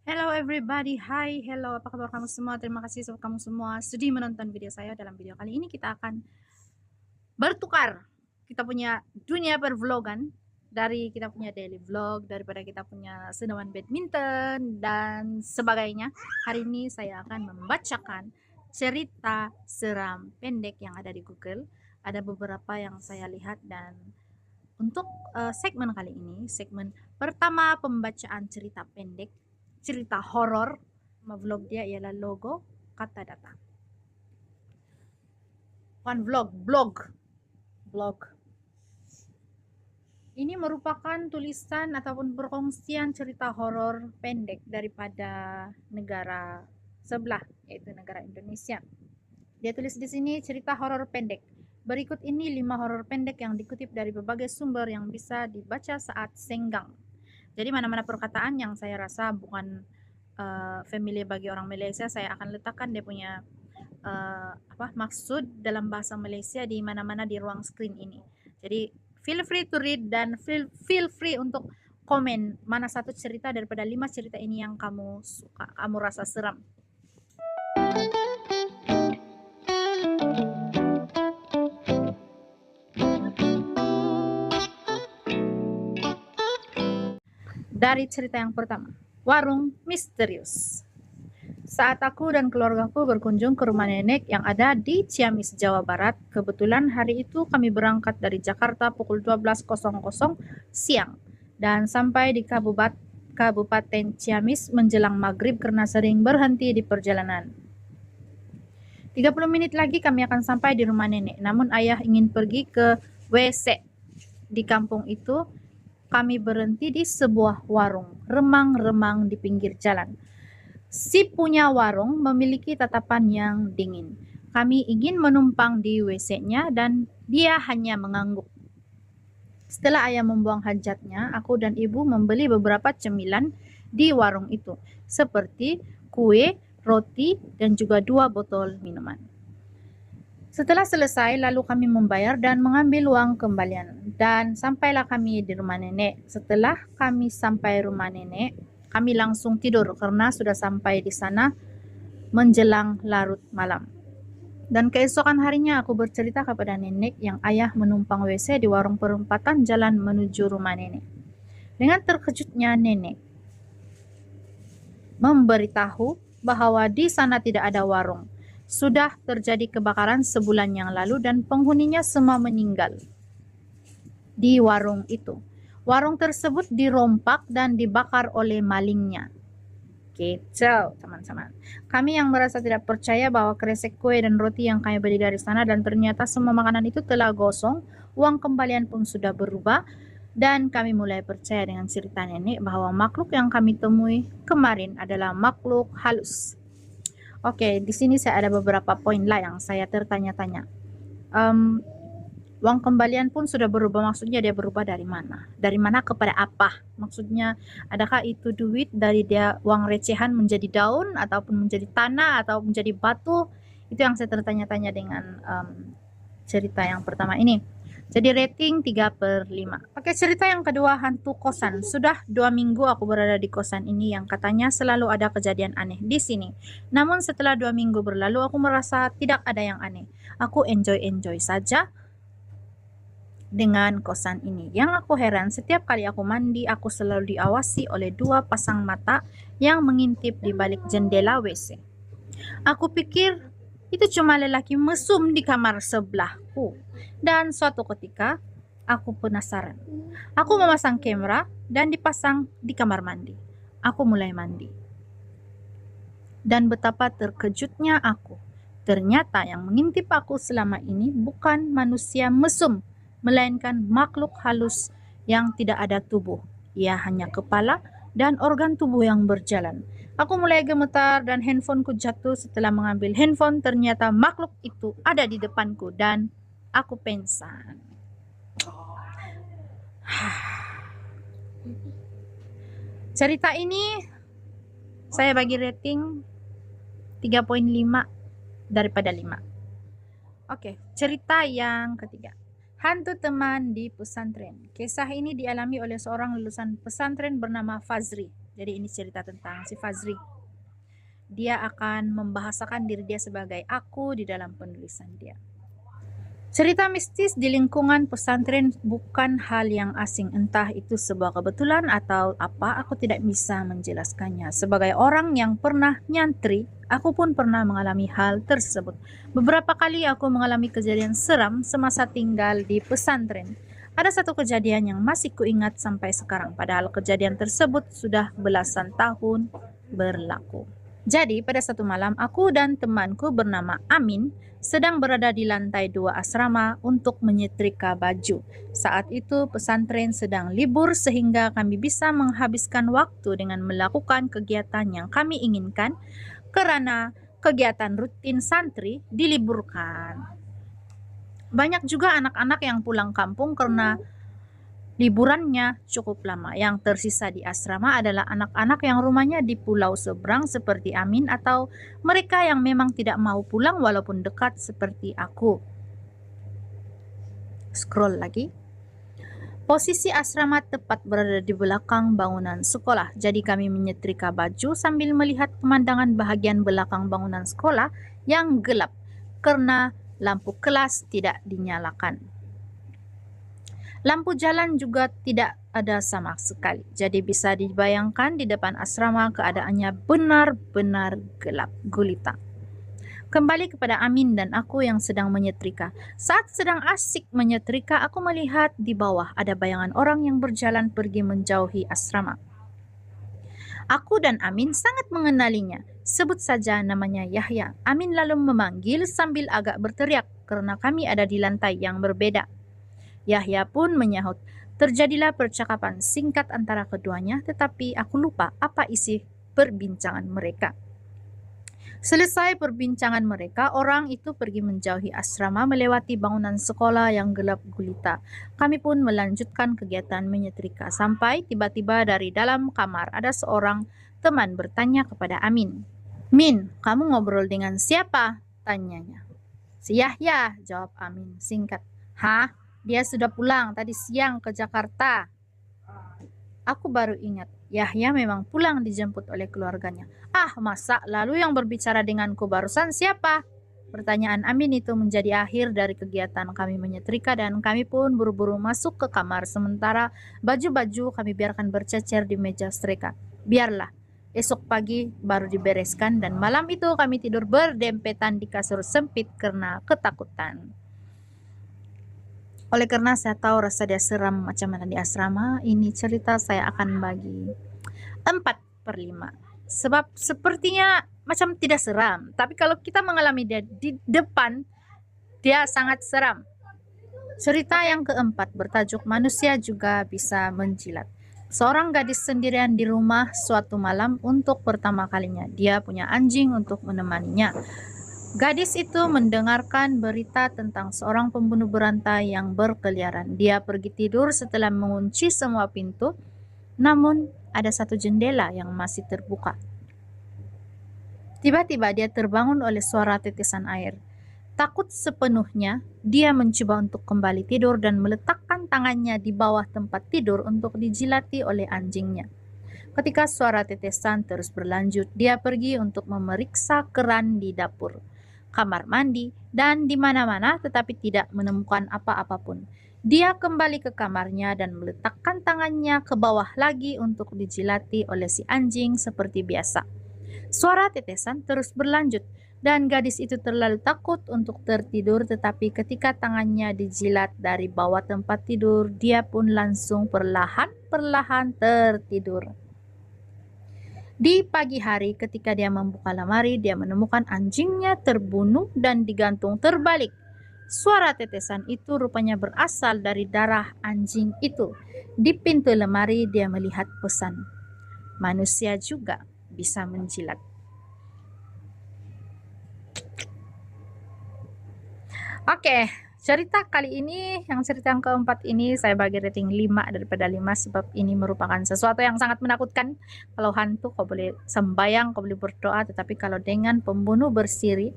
Hello everybody, hi, hello, apa kabar kamu semua? Terima kasih untuk kamu semua sudi menonton video saya. Dalam video kali ini kita akan bertukar. Kita punya dunia pervlogan, dari kita punya daily vlog, daripada kita punya senaman badminton dan sebagainya. Hari ini saya akan membacakan cerita seram pendek yang ada di Google. Ada beberapa yang saya lihat, dan untuk segmen kali ini, segmen pertama pembacaan cerita pendek, cerita horor, vlog dia ialah logo kata datang. Bukan blog. Ini merupakan tulisan ataupun perkongsian cerita horor pendek daripada negara sebelah, yaitu negara Indonesia. Dia tulis di sini cerita horor pendek. Berikut ini 5 horor pendek yang dikutip dari berbagai sumber yang bisa dibaca saat senggang. Jadi mana-mana perkataan yang saya rasa bukan familiar bagi orang Malaysia, saya akan letakkan dia punya maksud dalam bahasa Malaysia di mana-mana di ruang screen ini. Jadi feel free to read dan feel free untuk komen mana satu cerita daripada 5 cerita ini yang kamu suka, kamu rasa seram. Dari cerita yang pertama, warung misterius. Saat aku dan keluargaku berkunjung ke rumah nenek yang ada di Ciamis, Jawa Barat, kebetulan hari itu kami berangkat dari Jakarta pukul 12.00 siang dan sampai di Kabupaten Ciamis menjelang maghrib karena sering berhenti di perjalanan. 30 menit lagi kami akan sampai di rumah nenek, namun ayah ingin pergi ke WC. Di kampung itu, kami berhenti di sebuah warung, remang-remang di pinggir jalan. Si punya warung memiliki tatapan yang dingin. Kami ingin menumpang di WC-nya dan dia hanya mengangguk. Setelah ayah membuang hajatnya, aku dan ibu membeli beberapa cemilan di warung itu, seperti kue, roti, dan juga 2 botol minuman. Setelah selesai, lalu kami membayar dan mengambil uang kembalian. Dan sampailah kami di rumah nenek. Setelah kami sampai rumah nenek, kami langsung tidur karena sudah sampai di sana menjelang larut malam. Dan keesokan harinya aku bercerita kepada nenek yang ayah menumpang WC di warung perempatan jalan menuju rumah nenek. Dengan terkejutnya nenek memberitahu bahwa di sana tidak ada warung. Sudah terjadi kebakaran sebulan yang lalu dan penghuninya semua meninggal di warung itu. Warung tersebut dirompak dan dibakar oleh malingnya. Gitu, teman-teman. Kami yang merasa tidak percaya bahwa kresek kue dan roti yang kami beli dari sana dan ternyata semua makanan itu telah gosong, uang kembalian pun sudah berubah, dan kami mulai percaya dengan cerita nenek bahwa makhluk yang kami temui kemarin adalah makhluk halus. Oke, di sini saya ada beberapa poin lah yang saya tertanya-tanya. Uang kembalian pun sudah berubah, maksudnya dia berubah dari mana? Dari mana kepada apa? Maksudnya, adakah itu duit dari dia uang recehan menjadi daun, ataupun menjadi tanah, atau menjadi batu? Itu yang saya tertanya-tanya dengan cerita yang pertama ini. Jadi rating 3/5. Oke, cerita yang kedua, hantu kosan. Sudah 2 minggu aku berada di kosan ini yang katanya selalu ada kejadian aneh di sini. Namun setelah 2 minggu berlalu, aku merasa tidak ada yang aneh. Aku enjoy saja dengan kosan ini. Yang aku heran, setiap kali aku mandi, aku selalu diawasi oleh 2 pasang mata yang mengintip di balik jendela WC. Aku pikir itu cuma lelaki mesum di kamar sebelahku. Dan suatu ketika, aku penasaran. Aku memasang kamera dan dipasang di kamar mandi. Aku mulai mandi. Dan betapa terkejutnya aku. Ternyata yang mengintip aku selama ini bukan manusia mesum, melainkan makhluk halus yang tidak ada tubuh. Ia hanya kepala dan organ tubuh yang berjalan. Aku mulai gemetar dan handphoneku jatuh. Setelah mengambil handphone, ternyata makhluk itu ada di depanku dan aku pingsan. Cerita ini saya bagi rating 3.5 daripada 5. Oke, cerita yang ketiga. Hantu teman di pesantren. Kisah ini dialami oleh seorang lulusan pesantren bernama Fazri. Jadi ini cerita tentang si Fazri. Dia akan membahasakan diri dia sebagai aku di dalam penulisan dia. Cerita mistis di lingkungan pesantren bukan hal yang asing, entah itu sebuah kebetulan atau apa, aku tidak bisa menjelaskannya. Sebagai orang yang pernah nyantri, aku pun pernah mengalami hal tersebut. Beberapa kali aku mengalami kejadian seram semasa tinggal di pesantren. Ada satu kejadian yang masih kuingat sampai sekarang, padahal kejadian tersebut sudah belasan tahun berlaku. Jadi pada satu malam, aku dan temanku bernama Amin sedang berada di lantai 2 asrama untuk menyetrika baju. Saat itu pesantren sedang libur sehingga kami bisa menghabiskan waktu dengan melakukan kegiatan yang kami inginkan karena kegiatan rutin santri diliburkan. Banyak juga anak-anak yang pulang kampung karena liburannya cukup lama. Yang tersisa di asrama adalah anak-anak yang rumahnya di pulau seberang seperti Amin atau mereka yang memang tidak mau pulang walaupun dekat seperti aku. Scroll lagi. Posisi asrama tepat berada di belakang bangunan sekolah. Jadi kami menyetrika baju sambil melihat pemandangan bahagian belakang bangunan sekolah yang gelap karena lampu kelas tidak dinyalakan. Lampu jalan juga tidak ada sama sekali. Jadi bisa dibayangkan di depan asrama keadaannya benar-benar gelap gulita. Kembali kepada Amin dan aku yang sedang menyetrika. Saat sedang asik menyetrika, aku melihat di bawah ada bayangan orang yang berjalan pergi menjauhi asrama. Aku dan Amin sangat mengenalinya. Sebut saja namanya Yahya. Amin lalu memanggil sambil agak berteriak karena kami ada di lantai yang berbeda. Yahya pun menyahut. Terjadilah percakapan singkat antara keduanya, tetapi aku lupa apa isi perbincangan mereka. Selesai perbincangan mereka, orang itu pergi menjauhi asrama melewati bangunan sekolah yang gelap gulita. Kami pun melanjutkan kegiatan menyetrika sampai tiba-tiba dari dalam kamar ada seorang teman bertanya kepada Amin. "Min, kamu ngobrol dengan siapa?" tanyanya. "Si Yahya," jawab Amin singkat. "Hah? Dia sudah pulang tadi siang ke Jakarta." Aku baru ingat, Yahya memang pulang dijemput oleh keluarganya. "Ah, masa? Lalu yang berbicara denganku barusan siapa?" Pertanyaan Amin itu menjadi akhir dari kegiatan kami menyetrika dan kami pun buru-buru masuk ke kamar sementara baju-baju kami biarkan bercecer di meja setrika. Biarlah, esok pagi baru dibereskan dan malam itu kami tidur berdempetan di kasur sempit karena ketakutan. Oleh karena saya tahu rasa dia seram macam mana di asrama, ini cerita saya akan bagi 4/5. Sebab sepertinya macam tidak seram, tapi kalau kita mengalami dia di depan, dia sangat seram. Cerita yang keempat bertajuk Manusia Juga Bisa Menjilat. Seorang gadis sendirian di rumah suatu malam untuk pertama kalinya. Dia punya anjing untuk menemaninya. Gadis itu mendengarkan berita tentang seorang pembunuh berantai yang berkeliaran. Dia pergi tidur setelah mengunci semua pintu, namun ada satu jendela yang masih terbuka. Tiba-tiba dia terbangun oleh suara tetesan air. Takut sepenuhnya, dia mencoba untuk kembali tidur dan meletakkan tangannya di bawah tempat tidur untuk dijilati oleh anjingnya. Ketika suara tetesan terus berlanjut, dia pergi untuk memeriksa keran di dapur, kamar mandi, dan di mana-mana tetapi tidak menemukan apa-apapun. Dia kembali ke kamarnya dan meletakkan tangannya ke bawah lagi untuk dijilati oleh si anjing seperti biasa. Suara tetesan terus berlanjut dan gadis itu terlalu takut untuk tertidur, tetapi ketika tangannya dijilat dari bawah tempat tidur, dia pun langsung perlahan-perlahan tertidur. Di pagi hari ketika dia membuka lemari, dia menemukan anjingnya terbunuh dan digantung terbalik. Suara tetesan itu rupanya berasal dari darah anjing itu. Di pintu lemari dia melihat pesan, "Manusia juga bisa menjilat." Oke, cerita kali ini, cerita yang keempat ini saya bagi rating 5 daripada 5 sebab ini merupakan sesuatu yang sangat menakutkan. Kalau hantu kau boleh sembayang, kau boleh berdoa, tetapi kalau dengan pembunuh bersiri,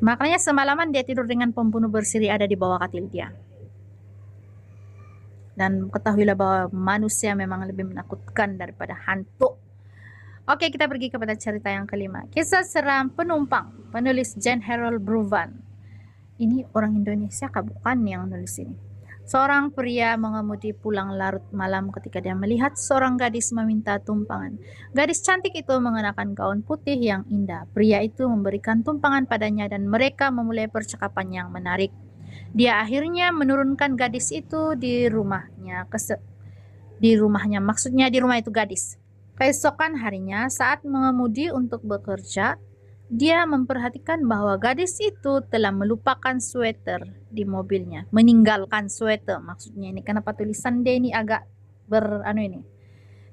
makanya semalaman dia tidur dengan pembunuh bersiri ada di bawah katil dia. Dan ketahuilah bahwa manusia memang lebih menakutkan daripada hantu. Oke, kita pergi kepada cerita yang kelima. Kisah seram penumpang, penulis Jan Harold Bruvan. Ini orang Indonesia kah? Bukan yang nulis ini. Seorang pria mengemudi pulang larut malam ketika dia melihat seorang gadis meminta tumpangan. Gadis cantik itu mengenakan gaun putih yang indah. Pria itu memberikan tumpangan padanya dan mereka memulai percakapan yang menarik. Dia akhirnya menurunkan gadis itu di rumahnya. Maksudnya di rumah itu gadis. Keesokan harinya, saat mengemudi untuk bekerja, dia memperhatikan bahwa gadis itu telah melupakan sweater di mobilnya. Meninggalkan sweater, maksudnya ini. Kenapa tulisan dia ini agak ini.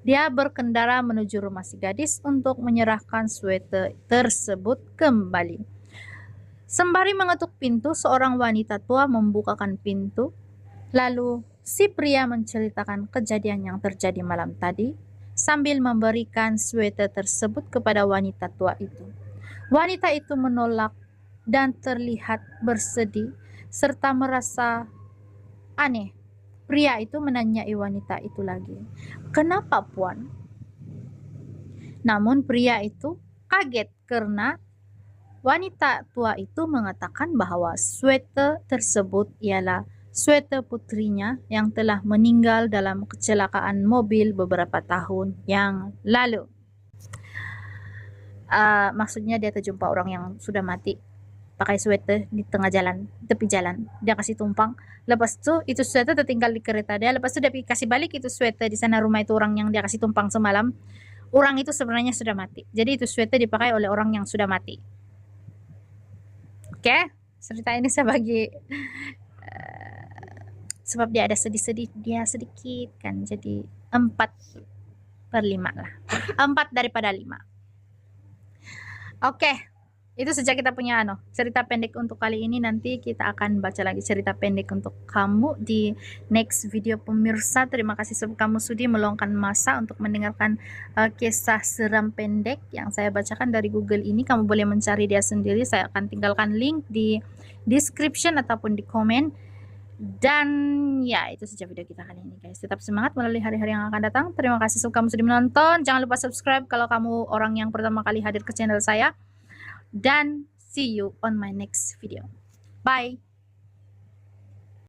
Dia berkendara menuju rumah si gadis untuk menyerahkan sweater tersebut kembali. Sembari mengetuk pintu, seorang wanita tua membukakan pintu. Lalu, si pria menceritakan kejadian yang terjadi malam tadi, sambil memberikan sweater tersebut kepada wanita tua itu. Wanita itu menolak dan terlihat bersedih serta merasa aneh. Pria itu menanyai wanita itu lagi, "Kenapa, Puan?" Namun pria itu kaget karena wanita tua itu mengatakan bahwa sweater tersebut ialah sweater putrinya yang telah meninggal dalam kecelakaan mobil beberapa tahun yang lalu. Maksudnya dia terjumpa orang yang sudah mati pakai sweater di tengah jalan, tepi jalan. Dia kasih tumpang. Lepas itu sweater tertinggal di kereta dia. Lepas itu dia kasih balik itu sweater di sana rumah itu orang yang dia kasih tumpang semalam. Orang itu sebenarnya sudah mati. Jadi itu sweater dipakai oleh orang yang sudah mati. Oke, cerita ini saya bagi sebab dia ada sedih-sedih dia sedikit kan, jadi 4/5 lah. 4 daripada 5. Oke, itu saja kita punya cerita pendek untuk kali ini. Nanti kita akan baca lagi cerita pendek untuk kamu di next video pemirsa. Terima kasih sebab kamu sudi meluangkan masa untuk mendengarkan kisah seram pendek yang saya bacakan dari Google ini. Kamu boleh mencari dia sendiri. Saya akan tinggalkan link di description ataupun di komen. Dan ya, itu saja video kita kali ini guys. Tetap semangat melalui hari-hari yang akan datang. Terima kasih sebab kamu sudah menonton. Jangan lupa subscribe kalau kamu orang yang pertama kali hadir ke channel saya. Dan see you on my next video. Bye.